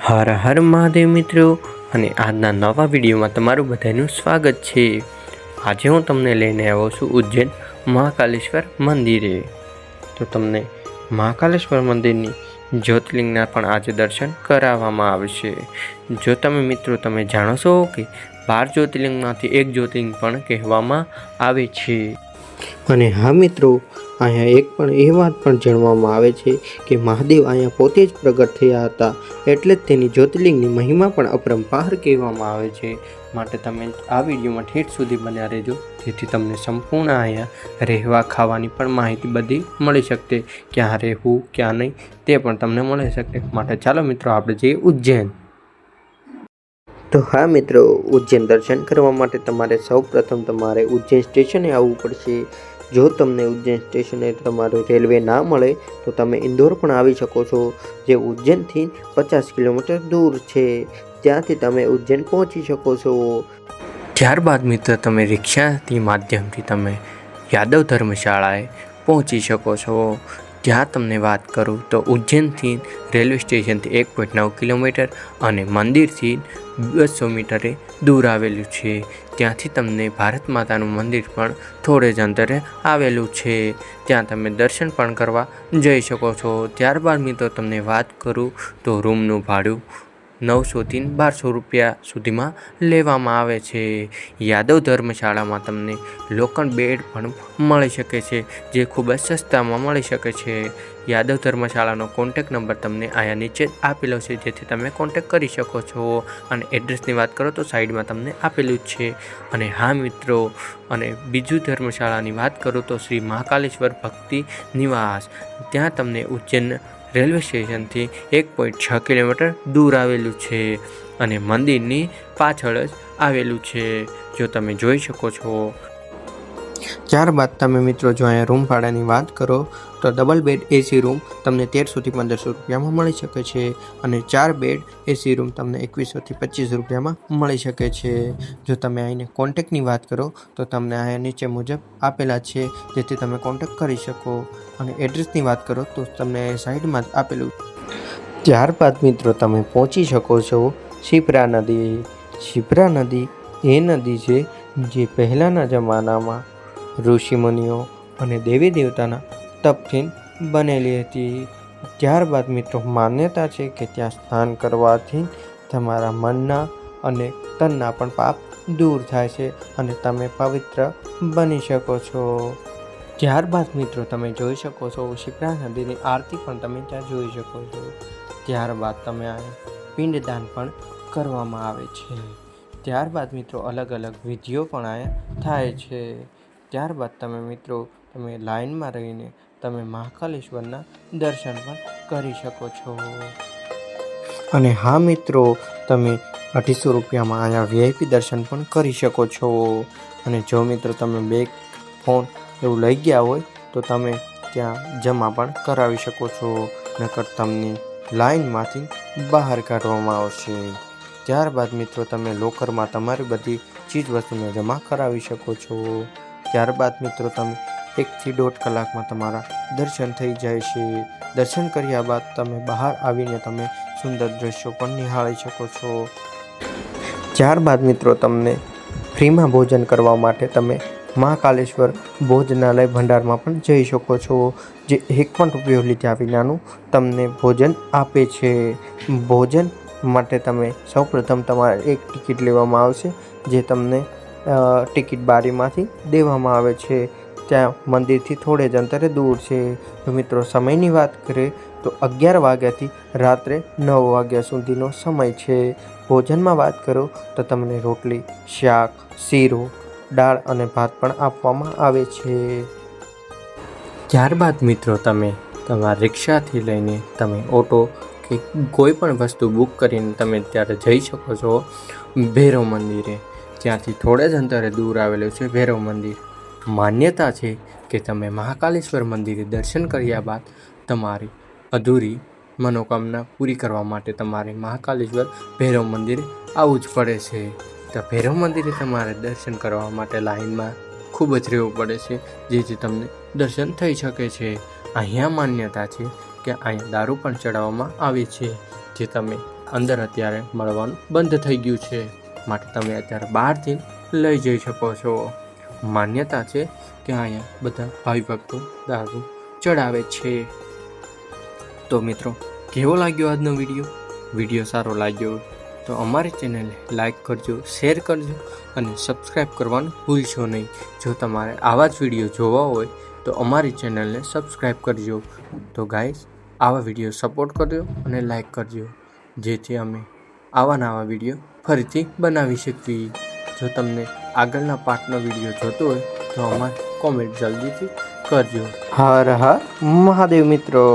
હર હર મહાદેવ મિત્રો, અને આજના નવા વિડીયોમાં તમારું બધાનું સ્વાગત છે। આજે હું તમને લઈને આવ્યો છું ઉજ્જૈન મહાકાલેશ્વર મંદિરે। તો તમને મહાકાલેશ્વર મંદિરની જ્યોતિર્લિંગના પણ આજે દર્શન કરાવવામાં આવશે। જો તમે મિત્રો તમે જાણો છો કે 12 જ્યોતિર્લિંગમાંથી એક જ્યોતિર્લિંગ પણ કહેવામાં આવે છે। અને હા મિત્રો, અહીંયા એક પણ એ વાત પણ જાણવામાં આવે છે કે મહાદેવ અહીંયા પોતે જ પ્રગટ થયા હતા, એટલે જ તેની જ્યોતિર્લિંગની મહિમા પણ અપરંપાર કહેવામાં આવે છે। માટે તમે આ વિડીયોમાં ઠેઠ સુધી બન્યા રહેજો, જેથી તમને સંપૂર્ણ અહીંયા રહેવા ખાવાની પણ માહિતી બધી મળી શકશે। ક્યાં રહેવું ક્યાં નહીં તે પણ તમને મળી શકશે। માટે ચાલો મિત્રો આપણે જઈએ ઉજ્જૈન। તો હા મિત્રો, ઉજ્જૈન દર્શન કરવા માટે તમારે સૌપ્રથમ તમારે ઉજ્જૈન સ્ટેશને આવવું પડશે। જો તમને ઉજ્જૈન સ્ટેશને તમારું રેલવે ના મળે તો તમે ઇન્દોર પણ આવી શકો છો, જે ઉજ્જૈનથી 50 કિલોમીટર દૂર છે। ત્યાંથી તમે ઉજ્જૈન પહોંચી શકો છો। ત્યારબાદ મિત્ર તમે રિક્ષાથી માધ્યમથી તમે યાદવ ધર્મશાળાએ પહોંચી શકો છો। ત્યાં તમને વાત કરું તો ઉજ્જૈનથી રેલવે સ્ટેશનથી 1.9 કિલોમીટર અને મંદિરથી 200 મીટરે દૂર આવેલું છે। ત્યાંથી તમને ભારત માતાનું મંદિર પણ થોડે જ અંતરે આવેલું છે, ત્યાં તમે દર્શન પણ કરવા જઈ શકો છો। ત્યારબાદ મિત્રો તમને વાત કરું તો રૂમનું ભાડું 900થી 1200 રૂપિયા સુધીમાં લેવામાં આવે છે। યાદવ ધર્મશાળામાં તમને લોકલ બેડ પણ મળી શકે છે, જે ખૂબ જ સસ્તામાં મળી શકે છે। યાદવ ધર્મશાળાનો કોન્ટેક નંબર તમને અહીંયા નીચે આપેલો છે, જેથી તમે કોન્ટેક કરી શકો છો। અને એડ્રેસની વાત કરો તો સાઈડમાં તમને આપેલું જ છે। અને હા મિત્રો, અને બીજું ધર્મશાળાની વાત કરું તો શ્રી મહાકાલેશ્વર ભક્તિ નિવાસ, ત્યાં તમને ઉજ્જૈન રેલવે સ્ટેશનથી 1.6 કિલોમીટર દૂર આવેલું છે અને મંદિરની પાછળ જ આવેલું છે, જો તમે જોઈ શકો છો। ત્યારબાદ તમે મિત્રો જો અહીંયા રૂમ ભાડાની વાત કરો તો ડબલ બેડ એસી રૂમ તમને 1300થી 1500 રૂપિયામાં મળી શકે છે, અને 4 બેડ એસી રૂમ તમને 2100થી 2500 રૂપિયામાં મળી શકે છે। જો તમે અહીંને કોન્ટેકની વાત કરો તો તમને અહીંયા નીચે મુજબ આપેલા છે, જેથી તમે કોન્ટેક કરી શકો। અને એડ્રેસની વાત કરો તો તમને સાઈડમાં જ આપેલું। ત્યારબાદ મિત્રો તમે પહોંચી શકો છો શિપ્રા નદી। શિપ્રા નદી એ નદી છે જે પહેલાંના જમાનામાં ઋષિમુનિઓ અને દેવી દેવતાના તપથી બનેલી હતી। ત્યારબાદ મિત્રો માન્યતા છે કે ત્યાં સ્નાન કરવાથી તમારા મનના અને તનના પણ પાપ દૂર થાય છે અને તમે પવિત્ર બની શકો છો। ત્યારબાદ મિત્રો તમે જોઈ શકો છો શિપ્રા નદીની આરતી પણ તમે ત્યાં જોઈ શકો છો। ત્યારબાદ તમે આ પિંડદાન પણ કરવામાં આવે છે। ત્યારબાદ મિત્રો અલગ અલગ વિધિઓ પણ અહીંયા થાય છે। ત્યારબાદ તમે મિત્રો તમે લાઈનમાં રહીને તમે મહાકાલેશ્વરના દર્શન પણ કરી શકો છો। અને હા મિત્રો, તમે 250 રૂપિયામાં અહીંયા વીઆઈપી દર્શન પણ કરી શકો છો। અને જો મિત્રો તમે બેગ ફોન એવું લઈ ગયા હોય તો તમે ત્યાં જમા પણ કરાવી શકો છો, નકર તમને લાઈનમાંથી બહાર કાઢવામાં આવશે। ત્યારબાદ મિત્રો તમે લોકરમાં તમારી બધી ચીજ વસ્તુને જમા કરાવી શકો છો। ત્યારબાદ મિત્રો તમે 1 થી 1.5 કલાકમાં તમારા દર્શન થઈ જાય છે। દર્શન કર્યા બાદ તમે બહાર આવીને તમે સુંદર દ્રશ્યો પણ નિહાળી શકો છો। ત્યારબાદ મિત્રો તમને ફ્રીમાં ભોજન કરવા માટે તમે મહાકાલેશ્વર ભોજનાલય ભંડારમાં પણ જઈ શકો છો, જે 1 પણ રૂપિયો લીધા વિનાનું તમને ભોજન આપે છે। ભોજન માટે તમે સૌપ્રથમ તમારે એક ટિકિટ લેવામાં આવશે, જે તમને ટિકિટ બારીમાંથી દેવામાં આવે છે। ત્યાં મંદિરથી થોડે જ અંતરે દૂર છે। તો મિત્રો સમયની વાત કરીએ તો 11 વાગ્યાથી રાત્રે 9 વાગ્યા સુધીનો સમય છે। ભોજનમાં વાત કરો તો તમને રોટલી, શાક, શીરો, દાળ અને ભાત પણ આપવામાં આવે છે। ત્યારબાદ મિત્રો તમે તમારા રિક્ષાથી લઈને તમે ઓટો કે કોઈ પણ વસ્તુ બુક કરીને તમે ત્યારે જઈ શકો છો ભૈરવ મંદિરે। ત્યાંથી થોડે જ અંતરે દૂર આવેલું છે ભૈરવ મંદિર। માન્યતા છે કે તમે મહાકાલેશ્વર મંદિરે દર્શન કર્યા બાદ તમારી અધૂરી મનોકામના પૂરી કરવા માટે તમારે મહાકાલેશ્વર ભૈરવ મંદિરે આવવું જ પડે છે। તો ભૈરવ મંદિરે તમારે દર્શન કરવા માટે લાઈનમાં ખૂબ જ રહેવું પડે છે, જેથી તમને દર્શન થઈ શકે છે। અહીંયા માન્યતા છે કે અહીંયા દારૂ પણ ચડાવવામાં આવે છે, જે તમે અંદર અત્યારે મળવાનું બંધ થઈ ગયું છે, માટે તમે અત્યારે બહારથી લઈ જઈ શકો છો. માન્યતા છે કે અહીંયા બધા ભાવિ ભક્તો દારૂ ચડાવે છે. તો મિત્રો, કેવો લાગ્યો આજનો વિડીયો સારો લાગ્યો તો અમારી ચેનલને લાઈક કરજો, શેર કરજો અને સબસ્ક્રાઈબ કરવાનું ભૂલશો નહીં. જો તમારે આવા જ વિડીયો જોવા હોય તો અમારી ચેનલને સબસ્ક્રાઈબ કરજો. તો ગાઈસ, આવા વિડીયો સપોર્ટ કરજો અને લાઈક કરજો, જેથી અમે આવા નવા વિડીયો ફરીથી બનાવી શકીએ. જો તમને આગળના પાર્ટનો વિડીયો જોતો હોય તો અમારે કોમેન્ટ જલ્દીથી કરજો. હર હર મહાદેવ મિત્રો.